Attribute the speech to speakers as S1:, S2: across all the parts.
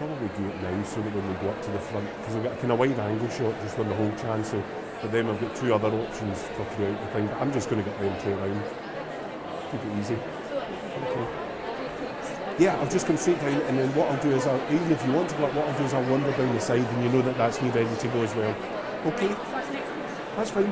S1: probably do it now so that when we go up to the front, because I've got a kind of wide angle shot just on the whole chancel, but then I've got two other options for throughout the thing. But I'm just going to get them to around. Keep it easy. Okay. Yeah, I'll just come straight down, and then what I'll do is, even if you want to go up, what I'll do is I'll wander down the side, and you know that that's me ready to go as well. Okay? That's fine.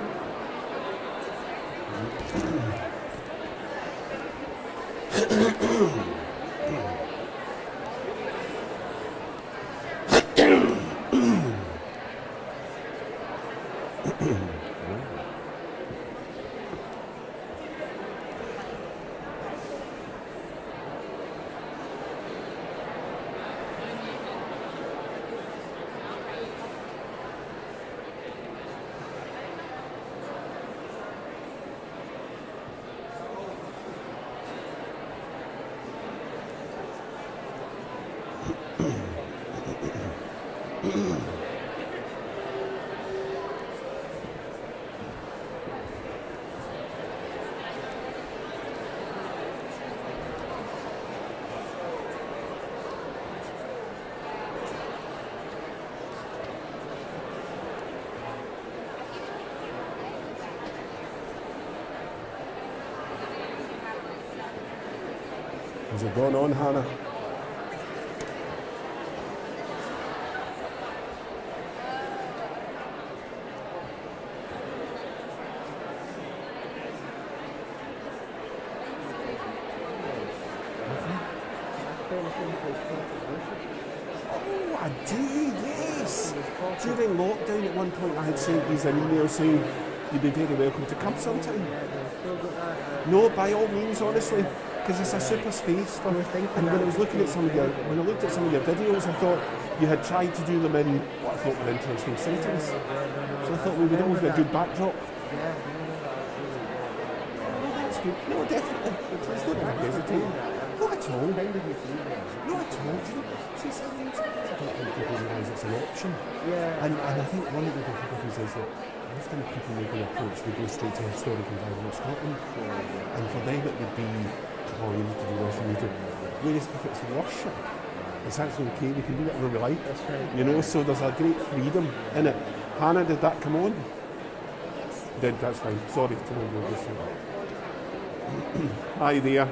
S1: How's it going on, Hannah? Oh, I do, yes. During lockdown at one point I had sent you an email saying you'd be very welcome to come sometime. No, by all means, honestly. Because it's a super space for me. And when I was looking at when I looked at some of your videos, I thought you had tried to do them in what I thought were interesting settings. So I thought we would always be a good backdrop. Oh, that's good. No, definitely. Please don't hesitate. Not at all. Not at all. See, sometimes I don't think people realise it's an option. Yeah. And I think one of the difficulties is that often people make an approach, they go straight to historic environment Scotland. And for them it would be, oh, you need to do this, you need to. Whereas if it's worship, it's actually okay, we can do whatever we like. That's right. You know, so there's a great freedom in it. Hannah, did that come on? Did, that's fine. Sorry to Hi there.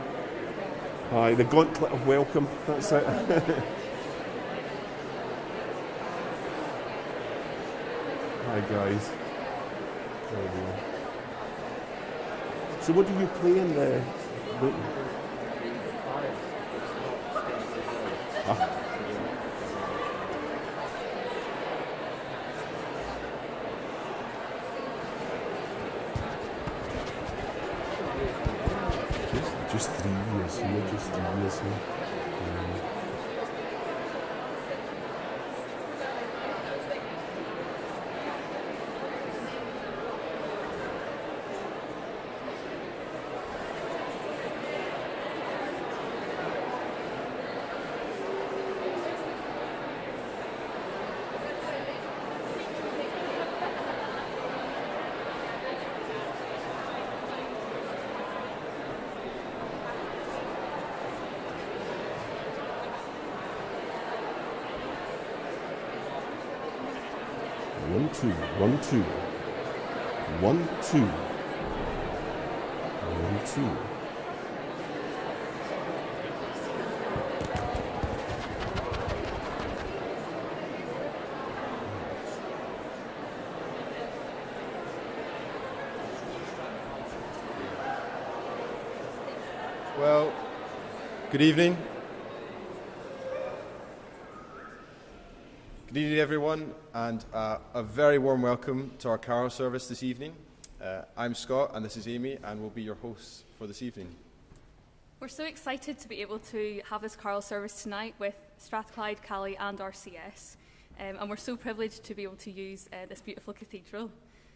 S1: Hi, the gauntlet of welcome, that's it. Hi guys. So what do you play in the... Just 3 years here, just 3 years here. One, two, one, two. One, two. One, two.
S2: Well, good evening. Good evening, everyone, and a very warm welcome to our carol service this evening. I'm Scott, and this is Amy, and we'll be your hosts for this evening.
S3: We're so excited to be able to have this carol service tonight with Strathclyde, Cali, and RCS, and we're so privileged to be able to use this beautiful cathedral.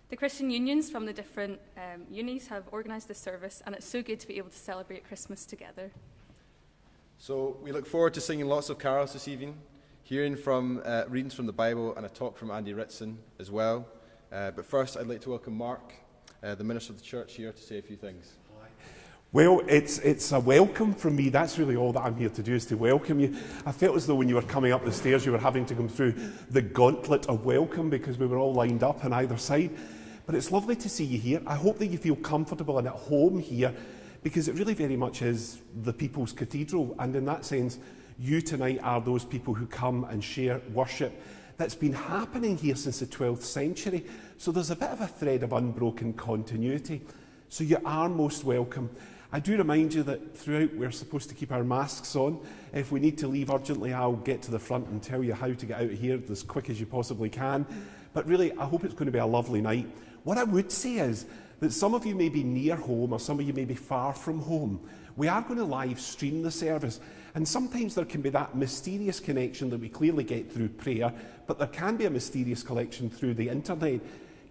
S3: The Christian unions from the different unis have organised this service, and it's so good to be able to celebrate Christmas together.
S2: So we look forward to singing lots of carols this evening, hearing from readings from the Bible and a talk from Andy Ritson as well. But first, I'd like to welcome Mark, the minister of the church, here to say a few things.
S4: Well, it's a welcome from me. That's really all that I'm here to do, is to welcome you. I felt as though when you were coming up the stairs, you were having to go through the gauntlet of welcome because we were all lined up on either side. But it's lovely to see you here. I hope that you feel comfortable and at home here, because it really very much is the People's Cathedral. And in that sense, you tonight are those people who come and share worship that's been happening here since the 12th century. So there's a bit of a thread of unbroken continuity. So you are most welcome. I do remind you that throughout we're supposed to keep our masks on. If we need to leave urgently, I'll get to the front and tell you how to get out of here as quick as you possibly can. But really, I hope it's going to be a lovely night. What I would say is that some of you may be near home or some of you may be far from home. We are going to live stream the service. And sometimes there can be that mysterious connection that we clearly get through prayer, but there can be a mysterious connection through the internet.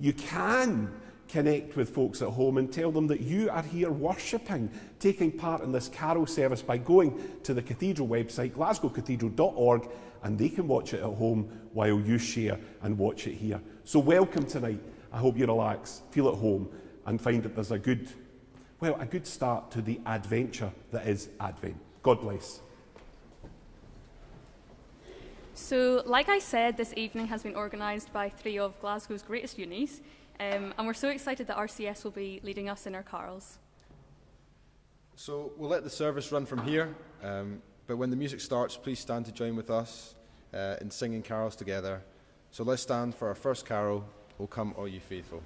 S4: You can connect with folks at home and tell them that you are here worshipping, taking part in this carol service by going to the cathedral website, glasgowcathedral.org, and they can watch it at home while you share and watch it here. So welcome tonight. I hope you relax, feel at home, and find that there's a good start to the adventure that is Advent. God bless.
S3: So, like I said, this evening has been organised by three of Glasgow's greatest unis. And we're so excited that RCS will be leading us in our carols.
S2: So we'll let the service run from here, but when the music starts, please stand to join with us in singing carols together. So let's stand for our first carol, O Come All Ye Faithful.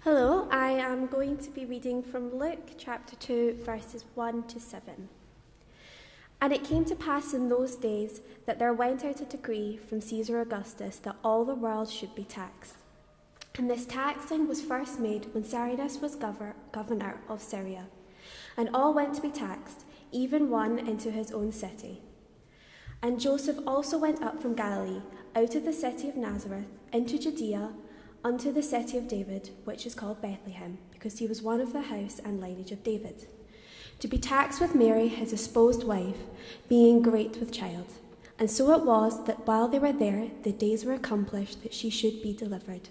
S5: Hello, I am going to be reading from Luke chapter 2, verses 1 to 7. And it came to pass in those days that there went out a decree from Caesar Augustus that all the world should be taxed. And this taxing was first made when Cyrenius was governor of Syria. And all went to be taxed, even one into his own city. And Joseph also went up from Galilee, out of the city of Nazareth, into Judea, unto the city of David, which is called Bethlehem, because he was one of the house and lineage of David, to be taxed with Mary, his espoused wife, being great with child. And so it was that while they were there, the days were accomplished that she should be delivered.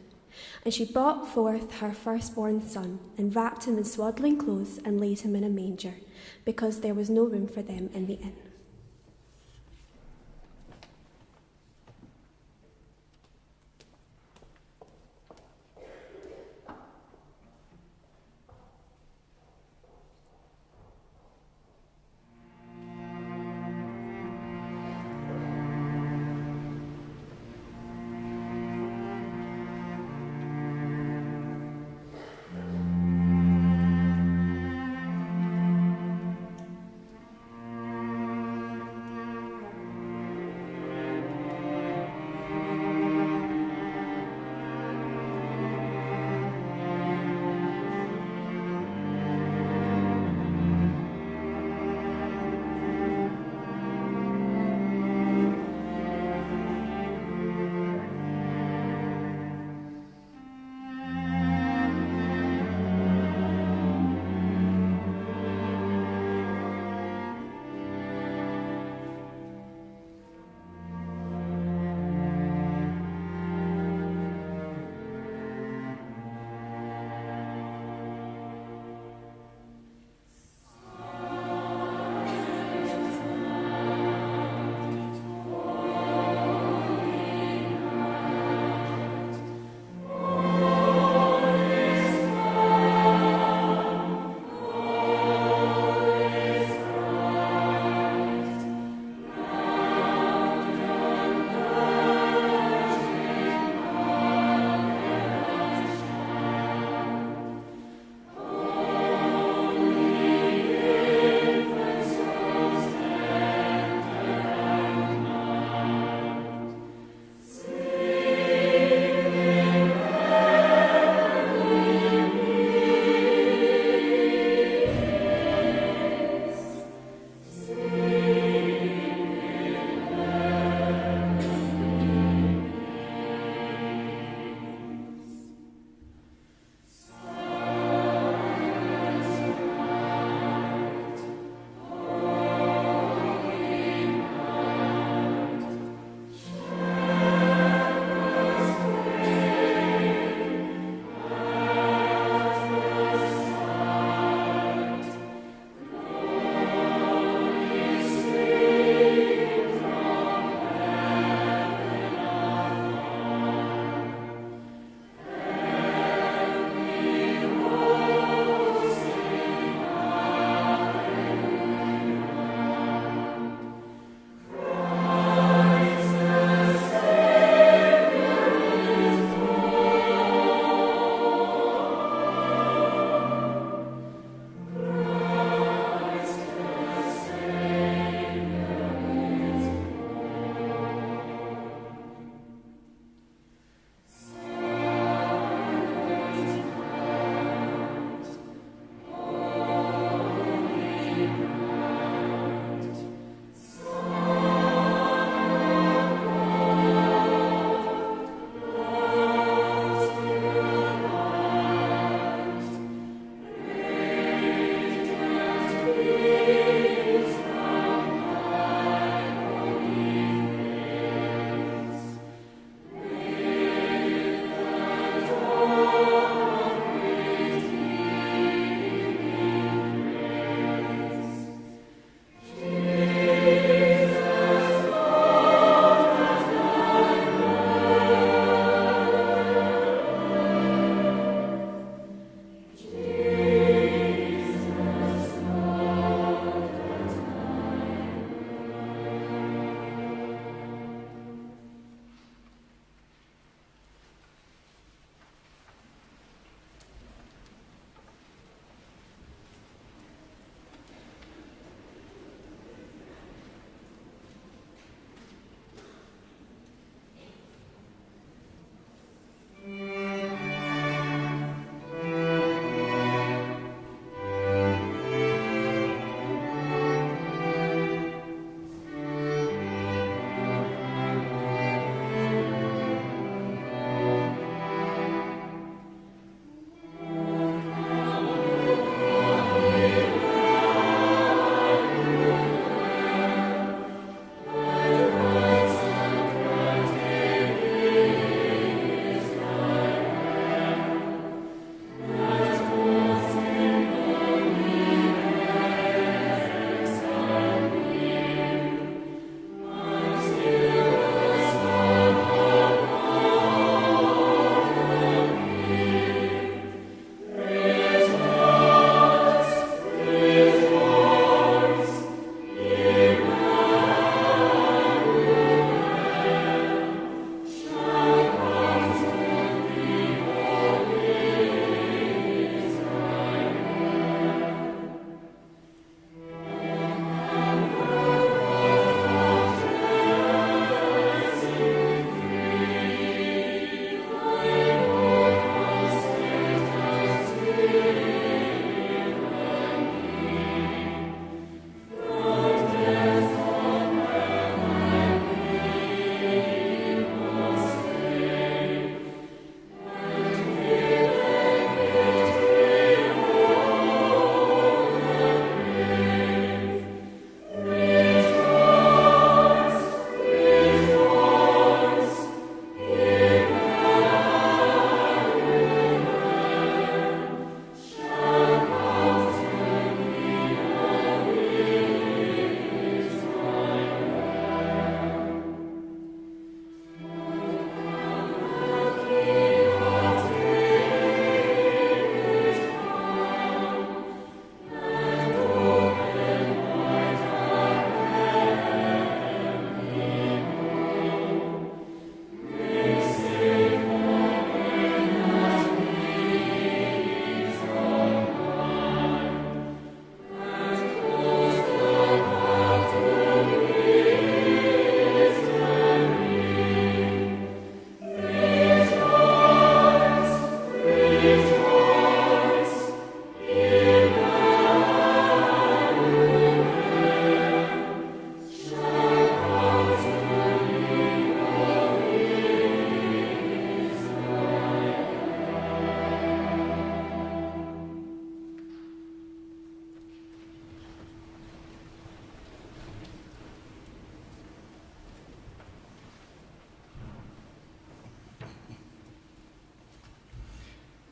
S5: And she brought forth her firstborn son, and wrapped him in swaddling clothes, and laid him in a manger, because there was no room for them in the inn.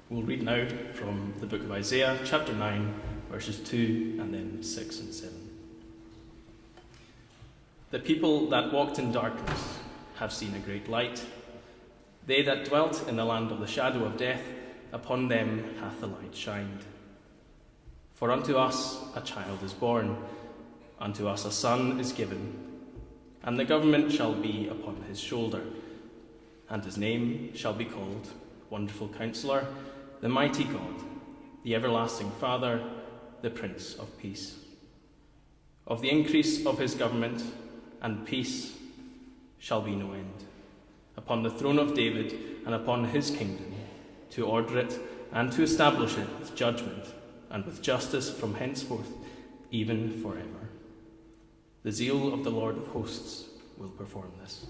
S6: We'll read now from the book of Isaiah, chapter 9, verses 2 and then 6 and 7. The people that walked in darkness have seen a great light. They that dwelt in the land of the shadow of death, upon them hath the light shined. For unto us a child is born, unto us a son is given, and the government shall be upon his shoulder, and his name shall be called Wonderful Counselor, the Mighty God, the Everlasting Father, the Prince of Peace. Of the increase of his government and peace shall be no end, upon the throne of David and upon his kingdom, to order it and to establish it with judgment and with justice from henceforth, even forever. The zeal of the Lord of hosts will perform this.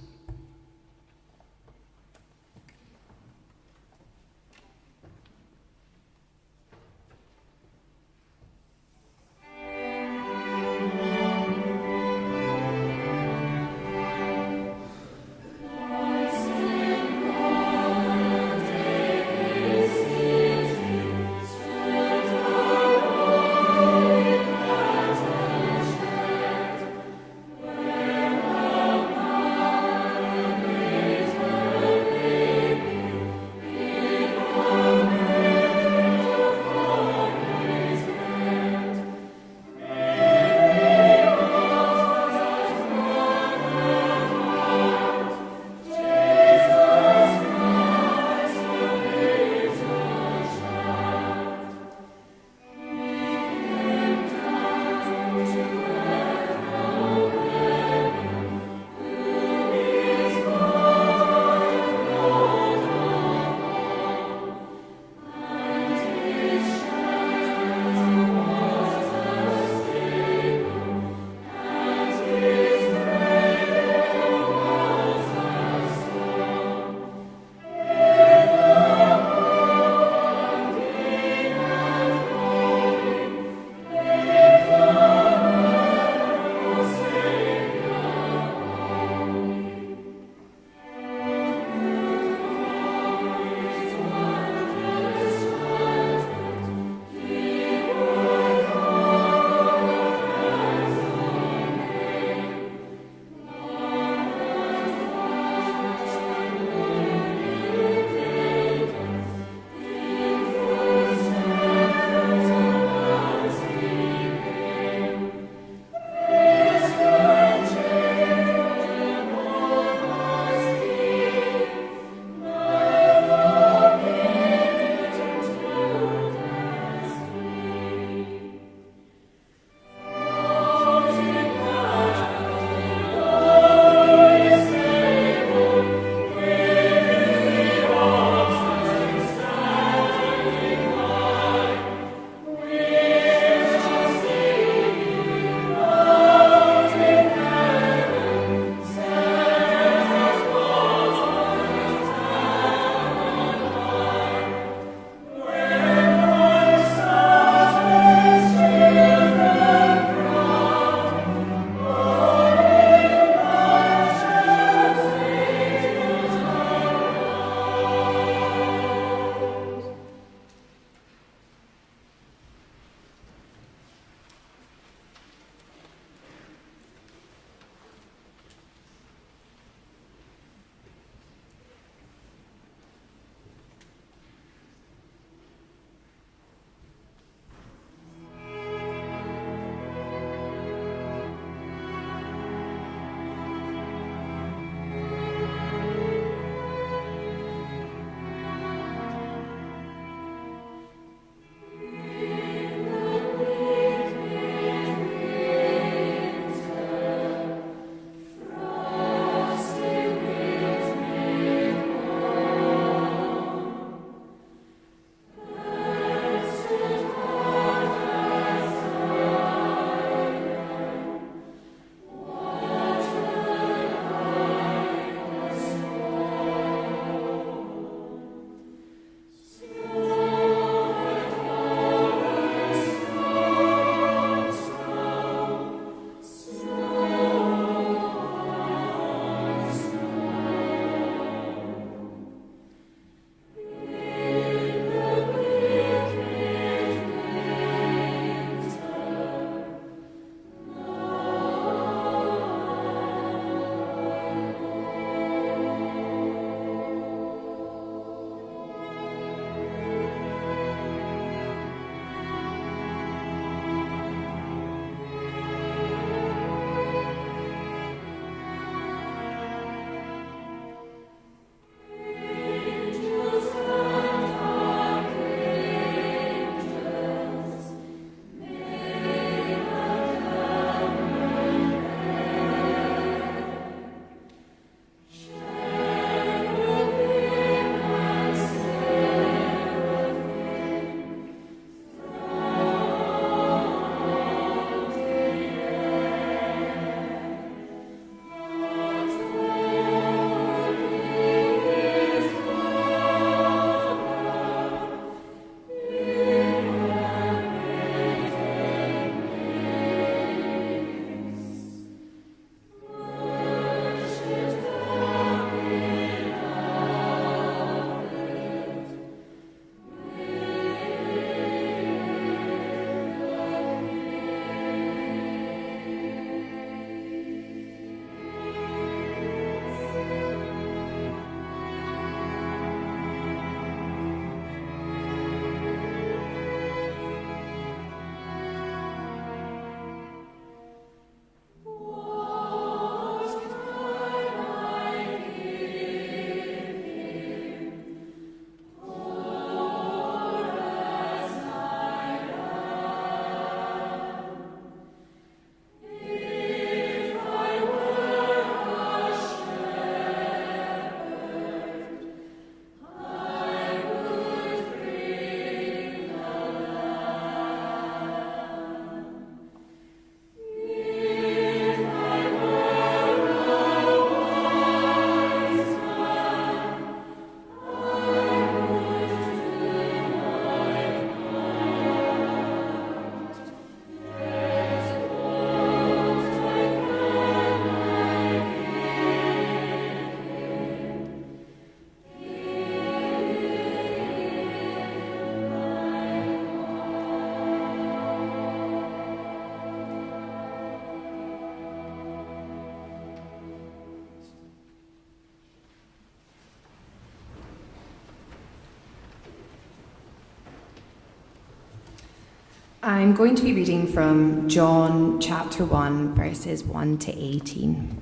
S7: I'm going to be reading from John chapter 1, verses 1 to 18.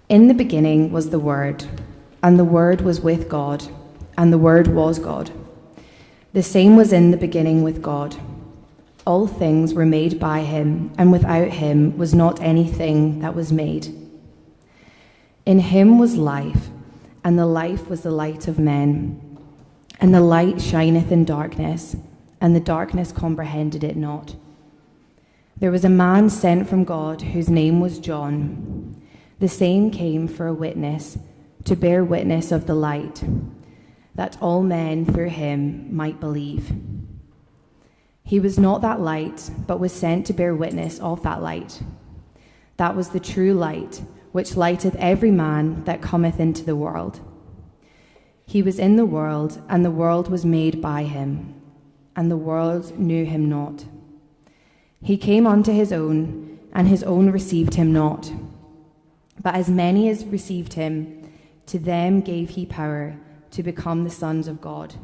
S7: In the beginning was the Word, and the Word was with God, and the Word was God. The same was in the beginning with God. All things were made by him, and without him was not anything that was made. In him was life, and the life was the light of men. And the light shineth in darkness, and the darkness comprehended it not. There was a man sent from God, whose name was John. The same came for a witness, to bear witness of the light, that all men through him might believe. He was not that light, but was sent to bear witness of that light. That was the true light, which lighteth every man that cometh into the world. He was in the world, and the world was made by him, and the world knew him not. He came unto his own, and his own received him not. But as many as received him, to them gave he power to become the sons of God,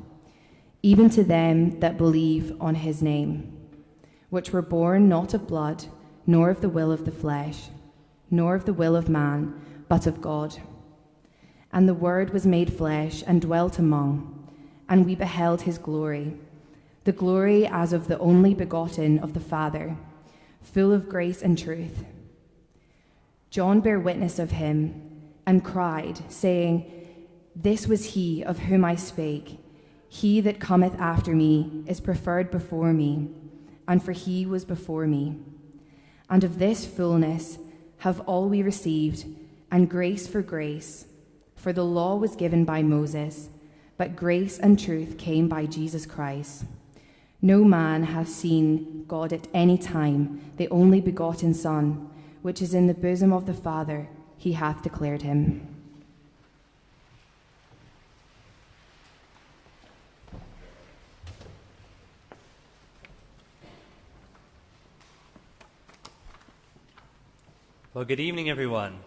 S7: even to them that believe on his name, which were born not of blood, nor of the will of the flesh, nor of the will of man, but of God. And the Word was made flesh and dwelt among, and we beheld his glory, the glory as of the only begotten of the Father, full of grace and truth. John bare witness of him, and cried, saying, This was he of whom I spake. He that cometh after me is preferred before me, and for he was before me. And of this fullness have all we received, and grace for grace. For the law was given by Moses, but grace and truth came by Jesus Christ. No man hath seen God at any time, the only begotten Son, which is in the bosom of the Father, he hath declared him.
S8: Well, good evening, everyone.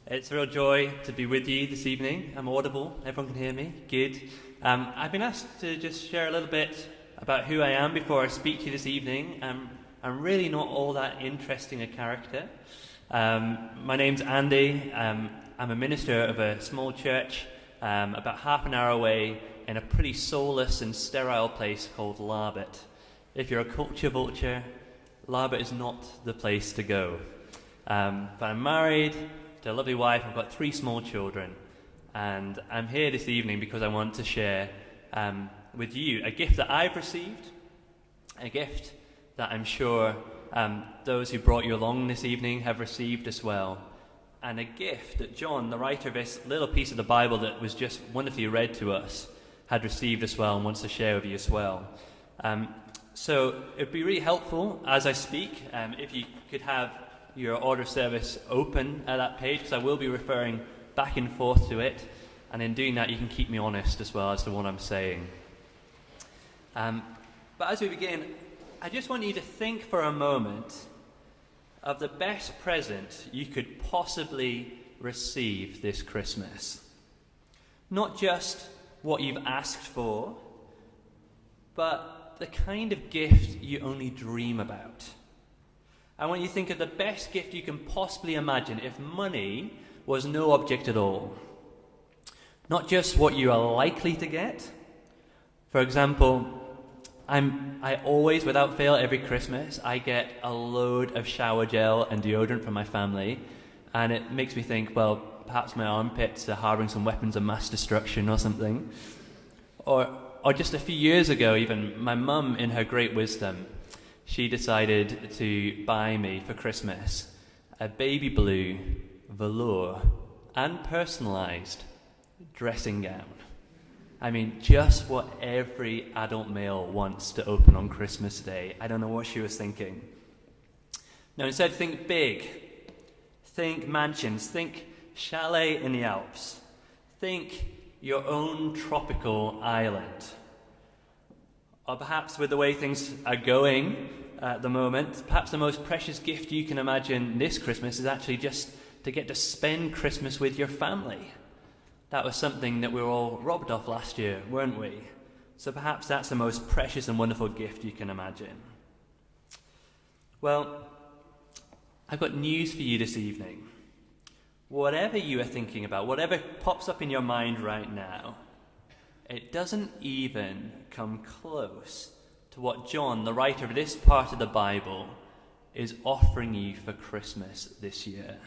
S8: It's a real joy to be with you this evening. I'm audible. Everyone can hear me. Good. I've been asked to just share a little bit about who I am before I speak to you this evening. I'm really not all that interesting a character. My name's Andy. I'm a minister of a small church about half an hour away in a pretty soulless and sterile place called Larbert. If you're a culture vulture, Larbert is not the place to go. But I'm married to a lovely wife. I've got 3 small children, and I'm here this evening because I want to share with you a gift that I've received, a gift that I'm sure those who brought you along this evening have received as well, and a gift that John, the writer of this little piece of the Bible that was just wonderfully read to us, had received as well and wants to share with you as well. So it'd be really helpful as I speak if you could have your order of service open at that page, because I will be referring back and forth to it, and in doing that you can keep me honest as well as to what I'm saying. But as we begin, I just want you to think for a moment of the best present you could possibly receive this Christmas. Not just what you've asked for, but the kind of gift you only dream about. I want you to think of the best gift you can possibly imagine if money was no object at all. Not just what you are likely to get. For example, I always, without fail, every Christmas, I get a load of shower gel and deodorant from my family, and it makes me think, well, perhaps my armpits are harbouring some weapons of mass destruction or something. Or just a few years ago, even, my mum, in her great wisdom, she decided to buy me for Christmas a baby blue, velour, and personalised dressing gown. I mean, just what every adult male wants to open on Christmas Day. I don't know what she was thinking. Now, instead, think big. Think mansions. Think chalet in the Alps. Think your own tropical island. Or perhaps with the way things are going at the moment, perhaps the most precious gift you can imagine this Christmas is actually just to get to spend Christmas with your family. That was something that we were all robbed of last year, weren't we? so perhaps that's the most precious and wonderful gift you can imagine. Well, I've got news for you this evening. Whatever you are thinking about, whatever pops up in your mind right now, it doesn't even come close to what John, the writer of this part of the Bible, is offering you for Christmas this year.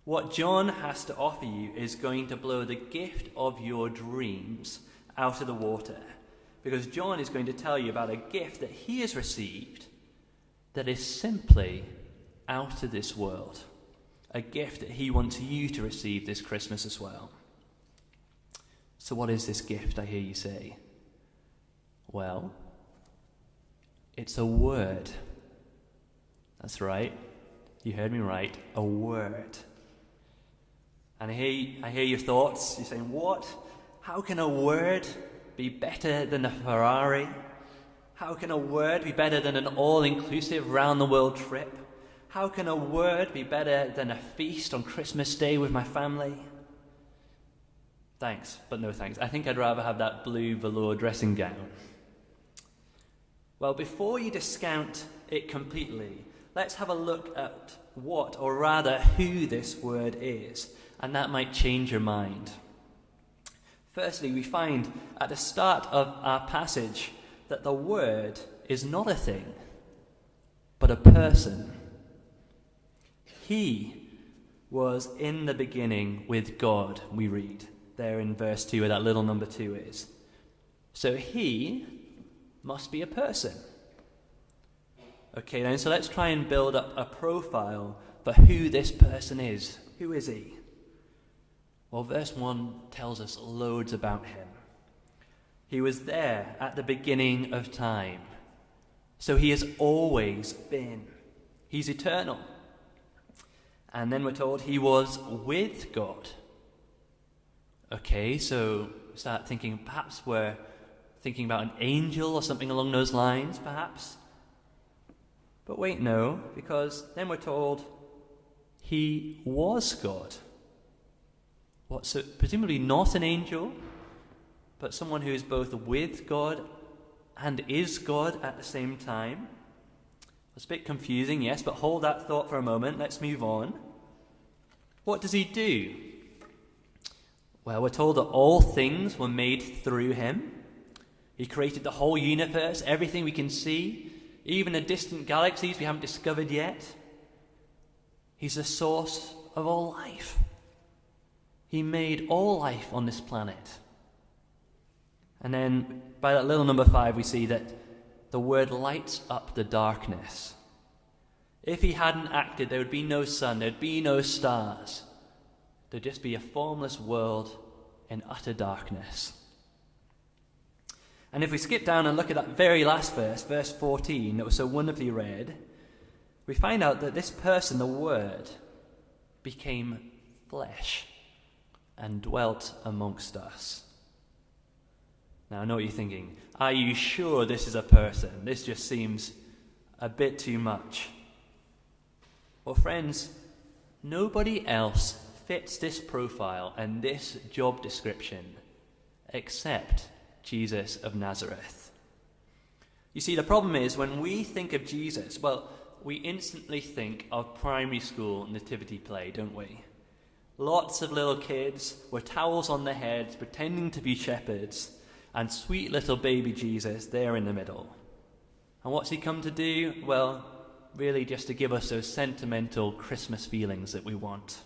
S8: What John has to offer you is going to blow the gift of your dreams out of the water, because John is going to tell you about a gift that he has received that is simply out of this world, a gift that he wants you to receive this Christmas as well. So what is this gift, I hear you say? Well, it's a word. That's right. You heard me right. A word. And I hear your thoughts. You're saying, what? How can a word be better than a Ferrari? How can a word be better than an all-inclusive round-the-world trip? How can a word be better than a feast on Christmas Day with my family? Thanks, but no thanks. I think I'd rather have that blue velour dressing gown. Well, before you discount it completely, let's have a look at what, or rather who, this word is, and that might change your mind. Firstly, we find at the start of our passage that the word is not a thing, but a person. He was in the beginning with God, we read there in verse 2, where that little number 2 is. So he must be a person. Okay, then, so let's try and build up a profile for who this person is. Who is he? Well, verse 1 tells us loads about him. He was there at the beginning of time. So he has always been. He's eternal. And then we're told he was with God. Okay, so start thinking, perhaps we're thinking about an angel or something along those lines, perhaps. But wait, no, because then we're told he was God. What, so presumably not an angel, but someone who is both with God and is God at the same time. It's a bit confusing, yes, but hold that thought for a moment. Let's move on. What does he do? Well, we're told that all things were made through him. He created the whole universe, everything we can see, even the distant galaxies we haven't discovered yet. He's the source of all life. He made all life on this planet. And then by that little number 5, we see that the word lights up the darkness. If he hadn't acted, there would be no sun, there'd be no stars. There'd just be a formless world in utter darkness. And if we skip down and look at that very last verse, verse 14, that was so wonderfully read, we find out that this person, the Word, became flesh and dwelt amongst us. Now, I know what you're thinking. Are you sure this is a person? This just seems a bit too much. Well, friends, nobody else fits this profile and this job description except Jesus of Nazareth. You see, the problem is when we think of Jesus, well, we instantly think of primary school nativity play, don't we? Lots of little kids with towels on their heads pretending to be shepherds, and sweet little baby Jesus there in the middle. And what's he come to do? Well, really just to give us those sentimental Christmas feelings that we want.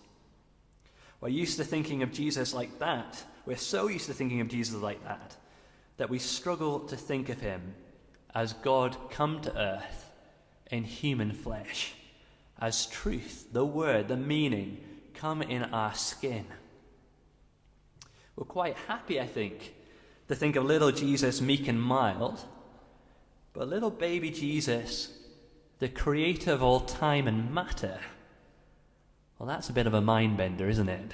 S8: We're used to thinking of Jesus like that. We're so used to thinking of Jesus like that, that we struggle to think of him as God come to earth in human flesh, as truth, the word, the meaning, come in our skin. We're quite happy, I think, to think of little Jesus meek and mild, but little baby Jesus, the creator of all time and matter, well, that's a bit of a mind bender, isn't it?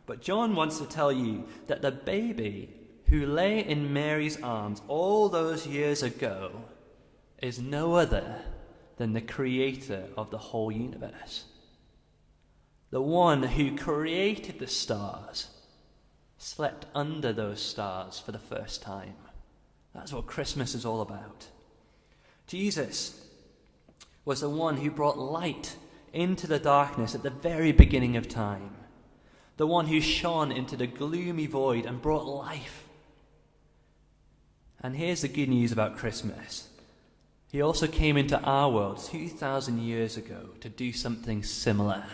S8: But John wants to tell you that the baby who lay in Mary's arms all those years ago is no other than the creator of the whole universe. The one who created the stars slept under those stars for the first time. That's what Christmas is all about. Jesus was the one who brought light into the darkness at the very beginning of time. The one who shone into the gloomy void and brought life. And here's the good news about Christmas. He also came into our world 2,000 years ago to do something similar.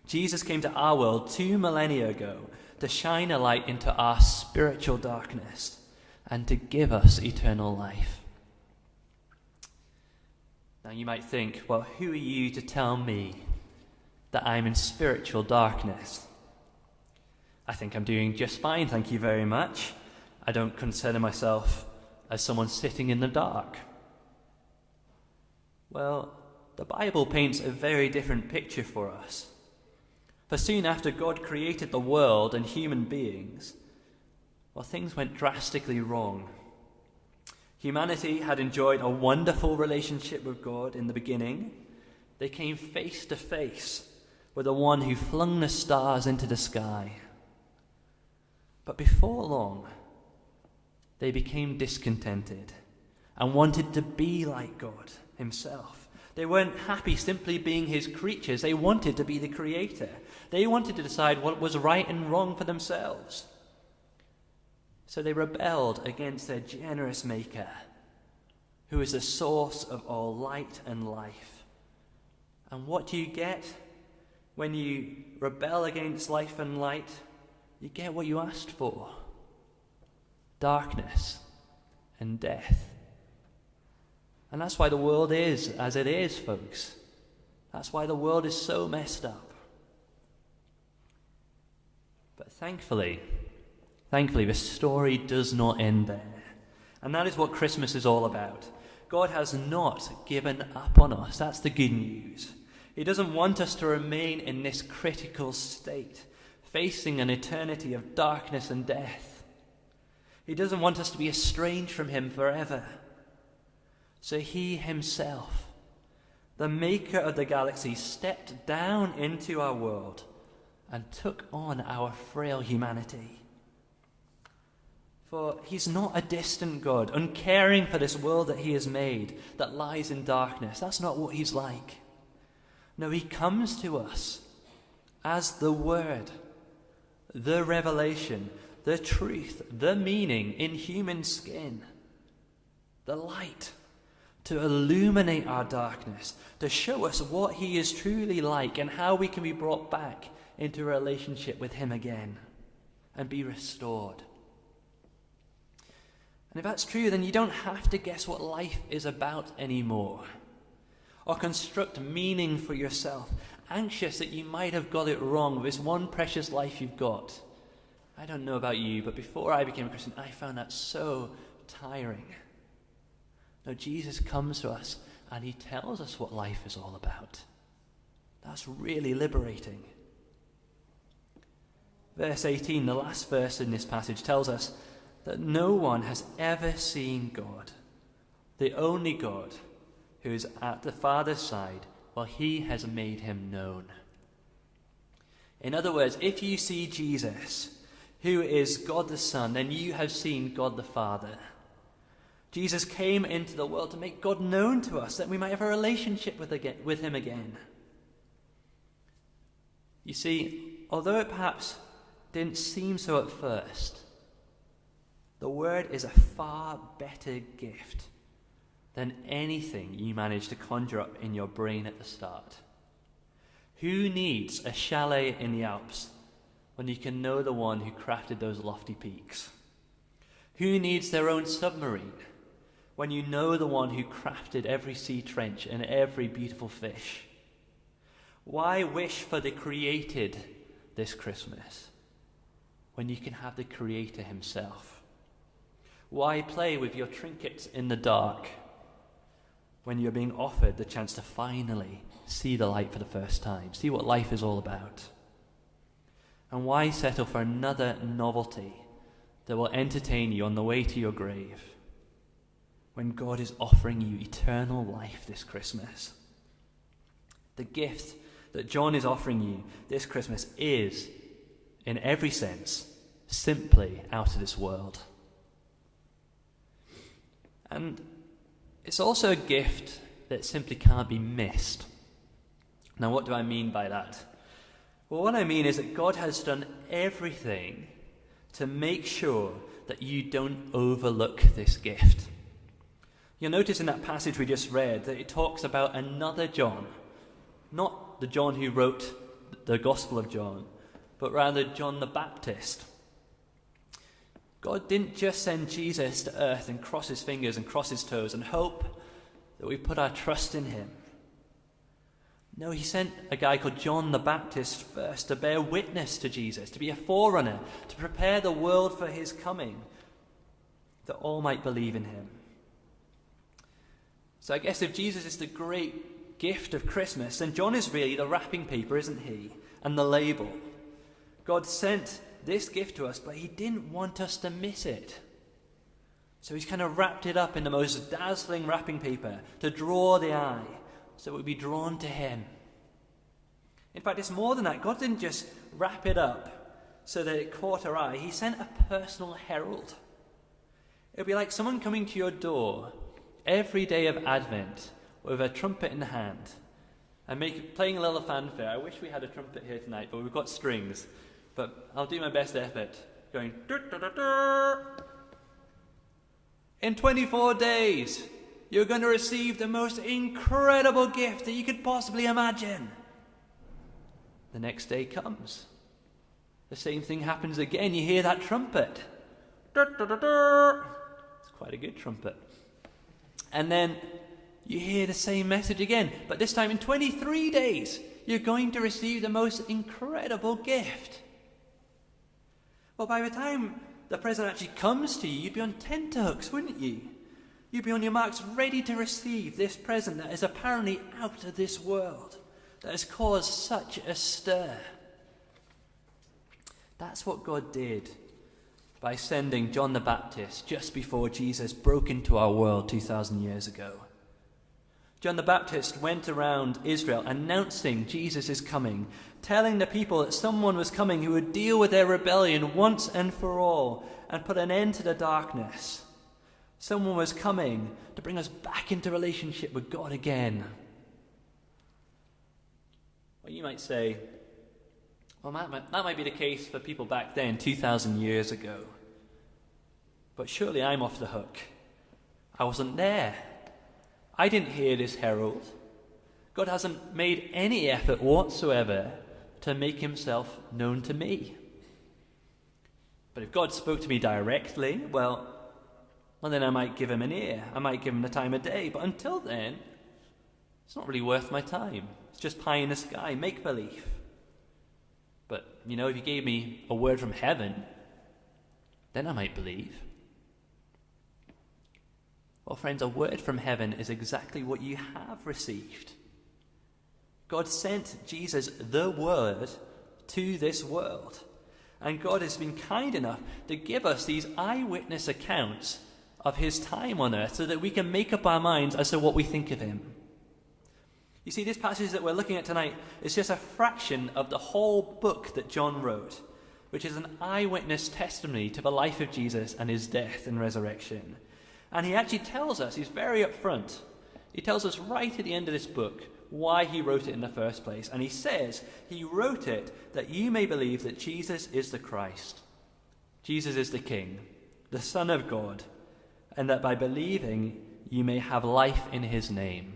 S8: Jesus came to our world 2 millennia ago to shine a light into our spiritual darkness and to give us eternal life. Now you might think, well, who are you to tell me that I'm in spiritual darkness? I think I'm doing just fine, thank you very much. I don't consider myself as someone sitting in the dark. Well, the Bible paints a very different picture for us. For soon after God created the world and human beings, well, things went drastically wrong. Humanity had enjoyed a wonderful relationship with God in the beginning. They came face to face with the one who flung the stars into the sky. But before long, they became discontented and wanted to be like God himself. They weren't happy simply being his creatures. They wanted to be the creator. They wanted to decide what was right and wrong for themselves. So they rebelled against their generous maker, who is the source of all light and life. And what do you get when you rebel against life and light? You get what you asked for: darkness and death. And that's why the world is as it is, folks. That's why the world is so messed up. But thankfully, the story does not end there. And that is what Christmas is all about. God has not given up on us. That's the good news. He doesn't want us to remain in this critical state, facing an eternity of darkness and death. He doesn't want us to be estranged from him forever. So he himself, the maker of the galaxy, stepped down into our world and took on our frail humanity. For he's not a distant God, uncaring for this world that he has made that lies in darkness. That's not what he's like. No, he comes to us as the Word, the revelation, the truth, the meaning in human skin, the light, to illuminate our darkness, to show us what he is truly like and how we can be brought back into a relationship with him again and be restored. And if that's true, then you don't have to guess what life is about anymore, or construct meaning for yourself, anxious that you might have got it wrong with this one precious life you've got. I don't know about you, but before I became a Christian, I found that so tiring. No, Jesus comes to us and he tells us what life is all about. That's really liberating. Verse 18, the last verse in this passage, tells us that no one has ever seen God, the only God who is at the Father's side, while he has made him known. In other words, if you see Jesus, who is God the Son, then you have seen God the Father. Jesus came into the world to make God known to us, that we might have a relationship with him again. You see, although it perhaps didn't seem so at first, the Word is a far better gift than anything you managed to conjure up in your brain at the start. Who needs a chalet in the Alps when you can know the one who crafted those lofty peaks? Who needs their own submarine when you know the one who crafted every sea trench and every beautiful fish? Why wish for the created this Christmas when you can have the Creator himself? Why play with your trinkets in the dark when you're being offered the chance to finally see the light for the first time, see what life is all about? And why settle for another novelty that will entertain you on the way to your grave when God is offering you eternal life this Christmas? The gift that John is offering you this Christmas is, in every sense, simply out of this world. And it's also a gift that simply can't be missed. Now, what do I mean by that? Well, what I mean is that God has done everything to make sure that you don't overlook this gift. You'll notice in that passage we just read that it talks about another John, not the John who wrote the Gospel of John, but rather John the Baptist. God didn't just send Jesus to earth and cross his fingers and cross his toes and hope that we put our trust in him. No, he sent a guy called John the Baptist first to bear witness to Jesus, to be a forerunner, to prepare the world for his coming, that all might believe in him. So I guess if Jesus is the great gift of Christmas, then John is really the wrapping paper, isn't he? And the label. God sent this gift to us, but he didn't want us to miss it. So he's kind of wrapped it up in the most dazzling wrapping paper to draw the eye, so we'd be drawn to him. In fact, it's more than that. God didn't just wrap it up so that it caught our eye. He sent a personal herald. It would be like someone coming to your door every day of Advent with a trumpet in the hand and playing a little fanfare. I wish we had a trumpet here tonight, but we've got strings. But I'll do my best effort. Going, dur, dur, dur, dur. In 24 days, you're going to receive the most incredible gift that you could possibly imagine. The next day comes. The same thing happens again. You hear that trumpet. Dur, dur, dur, dur. It's quite a good trumpet. And then you hear the same message again. But this time in 23 days, you're going to receive the most incredible gift. Well, by the time the present actually comes to you, you'd be on tenterhooks, wouldn't you? You'd be on your marks ready to receive this present that is apparently out of this world, that has caused such a stir. That's what God did by sending John the Baptist just before Jesus broke into our world 2,000 years ago. John the Baptist went around Israel announcing Jesus is coming, telling the people that someone was coming who would deal with their rebellion once and for all and put an end to the darkness. Someone was coming to bring us back into relationship with God again. Well, you might say, well, that might be the case for people back then, 2,000 years ago. But surely I'm off the hook. I wasn't there. I didn't hear this herald. God hasn't made any effort whatsoever to make himself known to me. But if God spoke to me directly, well, then I might give him an ear. I might give him the time of day. But until then, it's not really worth my time. It's just pie in the sky, make-believe. But, if you gave me a word from heaven, then I might believe. Well, friends, a word from heaven is exactly what you have received. God sent Jesus, the Word, to this world. And God has been kind enough to give us these eyewitness accounts of his time on earth so that we can make up our minds as to what we think of him. You see, this passage that we're looking at tonight is just a fraction of the whole book that John wrote, which is an eyewitness testimony to the life of Jesus and his death and resurrection. And he actually tells us, he's very upfront, he tells us right at the end of this book why he wrote it in the first place. And he says he wrote it that you may believe that Jesus is the Christ. Jesus is the King, the Son of God, and that by believing you may have life in his name.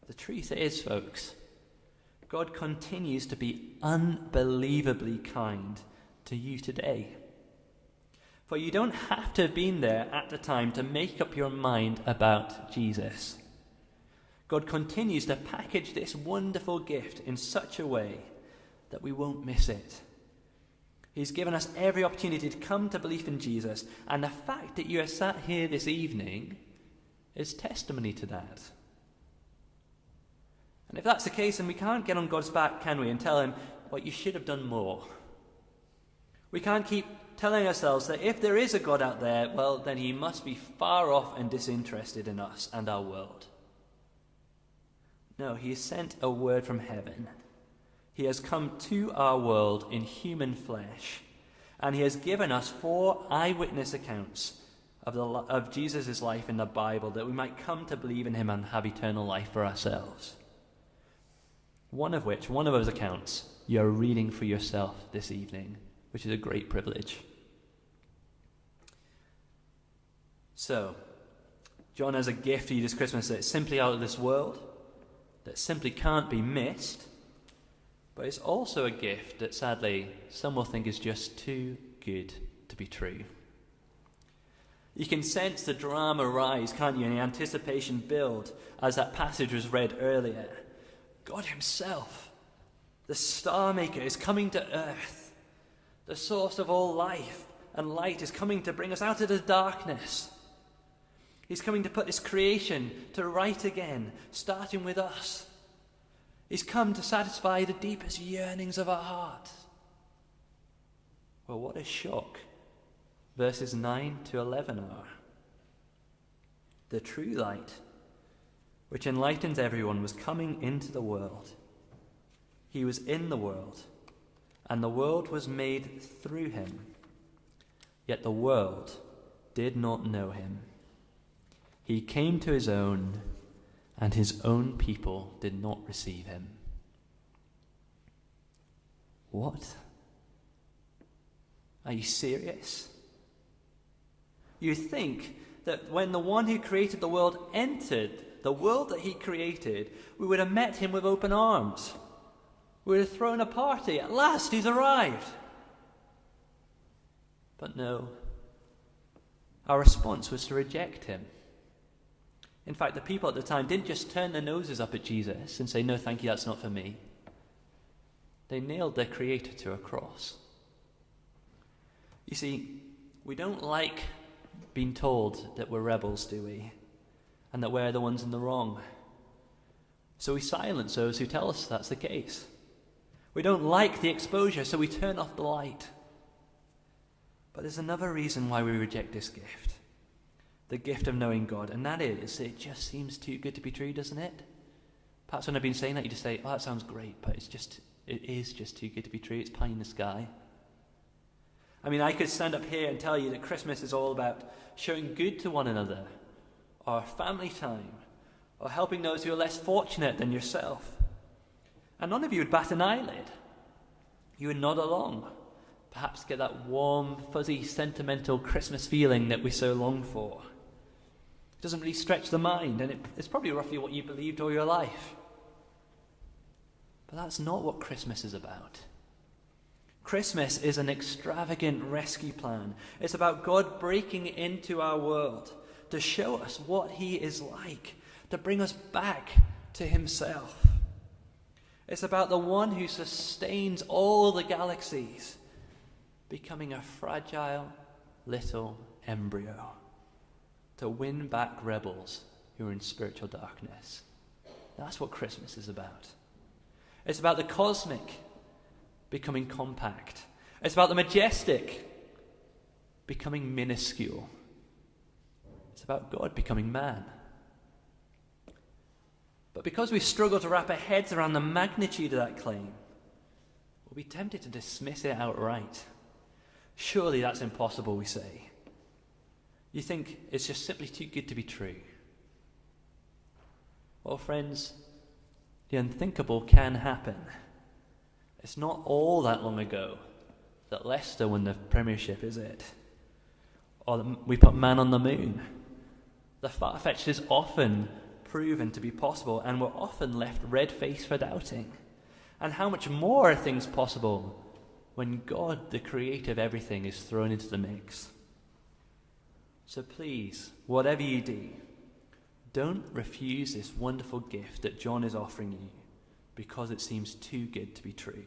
S8: The truth is, folks, God continues to be unbelievably kind to you today. For you don't have to have been there at the time to make up your mind about Jesus. God continues to package this wonderful gift in such a way that we won't miss it. He's given us every opportunity to come to belief in Jesus, and the fact that you are sat here this evening is testimony to that. And if that's the case, then we can't get on God's back, can we, and tell him, well, you should have done more. We can't keep telling ourselves that if there is a God out there, well, then he must be far off and disinterested in us and our world. No, he has sent a word from heaven. He has come to our world in human flesh, and he has given us 4 eyewitness accounts of Jesus' life in the Bible, that we might come to believe in him and have eternal life for ourselves. One of those accounts, you are reading for yourself this evening, which is a great privilege. So, John has a gift for you this Christmas that's simply out of this world, that simply can't be missed, but it's also a gift that sadly some will think is just too good to be true. You can sense the drama rise, can't you, and the anticipation build as that passage was read earlier. God himself, the star maker, is coming to earth. The source of all life and light is coming to bring us out of the darkness. He's coming to put this creation to right again, starting with us. He's come to satisfy the deepest yearnings of our hearts. Well, what a shock verses 9 to 11 are. The true light, which enlightens everyone, was coming into the world. He was in the world, and the world was made through him. Yet the world did not know him. He came to his own, and his own people did not receive him. What? Are you serious? You think that when the one who created the world entered the world that he created, we would have met him with open arms. We would have thrown a party. At last he's arrived. But no. Our response was to reject him. In fact, the people at the time didn't just turn their noses up at Jesus and say, "No, thank you, that's not for me." They nailed their Creator to a cross. You see, we don't like being told that we're rebels, do we? And that we're the ones in the wrong. So we silence those who tell us that's the case. We don't like the exposure, so we turn off the light. But there's another reason why we reject this gift. The gift of knowing God, and that is, it just seems too good to be true, doesn't it? Perhaps when I've been saying that, you just say, "Oh, that sounds great," but it is just too good to be true. It's pie in the sky. I mean, I could stand up here and tell you that Christmas is all about showing good to one another, or family time, or helping those who are less fortunate than yourself. And none of you would bat an eyelid. You would nod along, perhaps get that warm, fuzzy, sentimental Christmas feeling that we so long for. It doesn't really stretch the mind, and it's probably roughly what you believed all your life. But that's not what Christmas is about. Christmas is an extravagant rescue plan. It's about God breaking into our world to show us what he is like, to bring us back to himself. It's about the one who sustains all the galaxies becoming a fragile little embryo to win back rebels who are in spiritual darkness. That's what Christmas is about. It's about the cosmic becoming compact. It's about the majestic becoming minuscule. It's about God becoming man. But because we struggle to wrap our heads around the magnitude of that claim, we'll be tempted to dismiss it outright. Surely that's impossible, we say. You think it's just simply too good to be true. Well, friends, the unthinkable can happen. It's not all that long ago that Leicester won the Premiership, is it? Or that we put man on the moon. The far-fetched is often proven to be possible, and we're often left red-faced for doubting. And how much more are things possible when God, the creator of everything, is thrown into the mix? So please, whatever you do, don't refuse this wonderful gift that John is offering you because it seems too good to be true.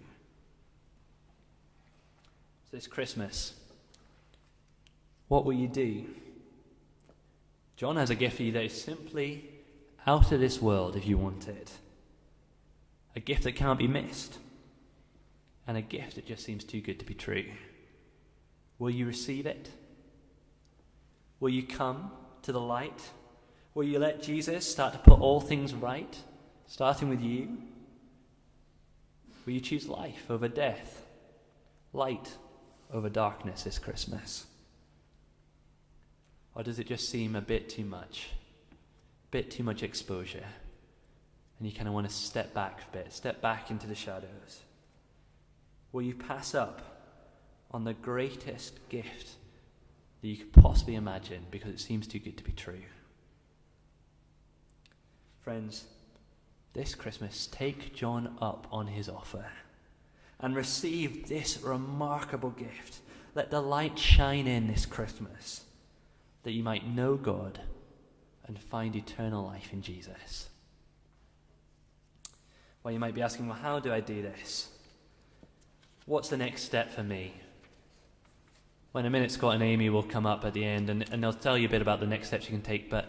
S8: So this Christmas, what will you do? John has a gift for you that is simply out of this world if you want it. A gift that can't be missed. And a gift that just seems too good to be true. Will you receive it? Will you come to the light? Will you let Jesus start to put all things right, starting with you? Will you choose life over death? Light over darkness this Christmas? Or does it just seem a bit too much? A bit too much exposure? And you kind of want to step back a bit, step back into the shadows? Will you pass up on the greatest gift that you could possibly imagine because it seems too good to be true? Friends, this Christmas, take John up on his offer and receive this remarkable gift. Let the light shine in this Christmas, that you might know God and find eternal life in Jesus. Well, you might be asking, well, how do I do this? What's the next step for me? Well, in a minute, Scott and Amy will come up at the end and they'll tell you a bit about the next steps you can take, but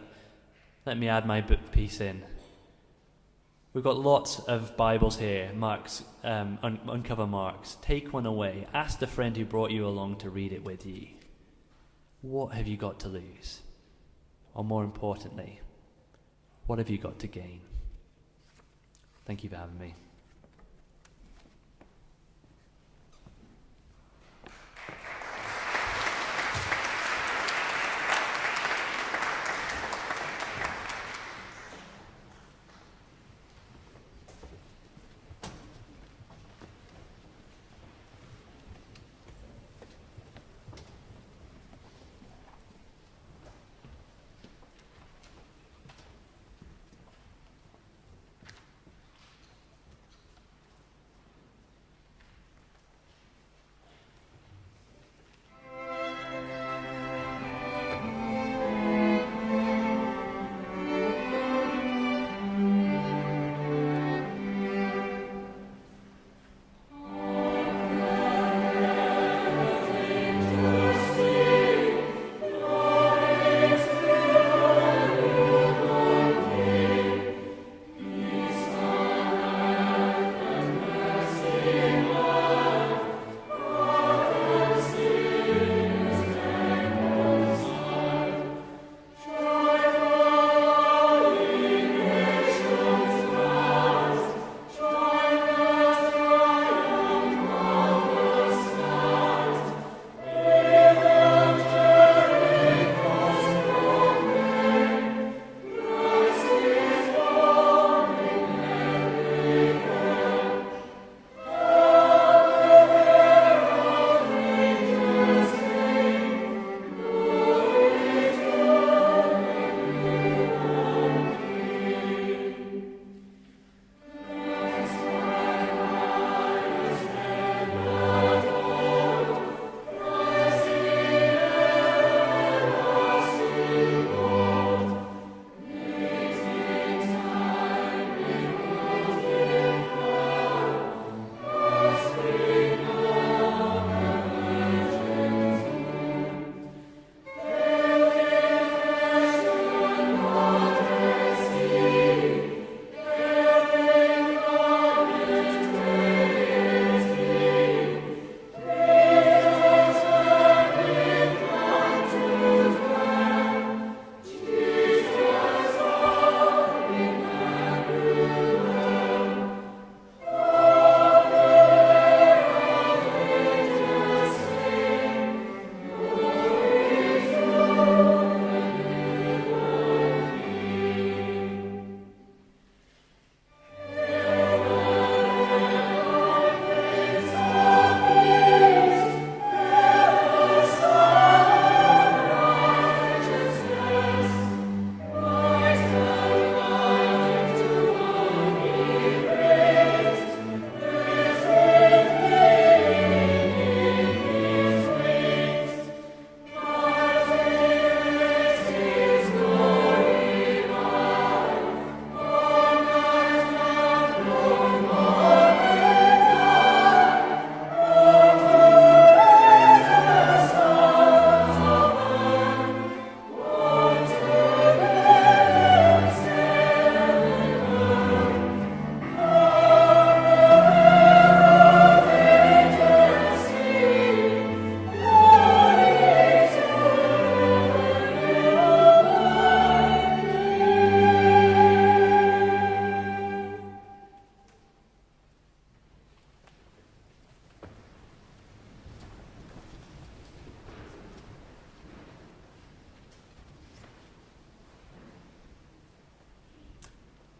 S8: let me add my piece in. We've got lots of Bibles here, Mark's, uncover Mark's. Take one away. Ask the friend who brought you along to read it with you. What have you got to lose? Or more importantly, what have you got to gain? Thank you for having me.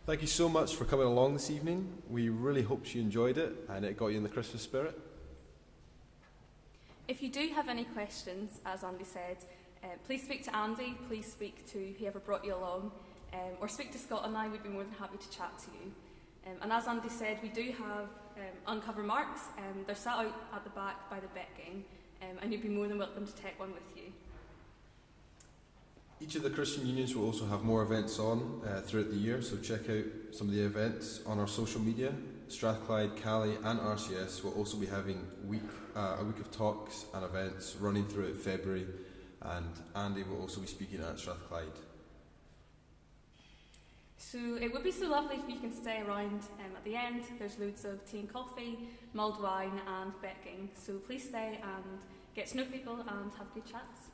S2: Thank you so much for coming along this evening. We really hope you enjoyed it and it got you in the Christmas spirit.
S3: If you do have any questions, as Andy said, please speak to Andy, please speak to whoever brought you along, or speak to Scott and I. We'd be more than happy to chat to you. And as Andy said, we do have uncover marks. They're sat out at the back by the betting, and you'd be more than welcome to take one with you.
S2: Each of the Christian unions will also have more events on throughout the year, so check out some of the events on our social media. Strathclyde, Cali and RCS will also be having a week of talks and events running throughout February, and Andy will also be speaking at Strathclyde.
S3: So it would be so lovely if you can stay around at the end. There's loads of tea and coffee, mulled wine and betting, so please stay and get to know people and have good chats.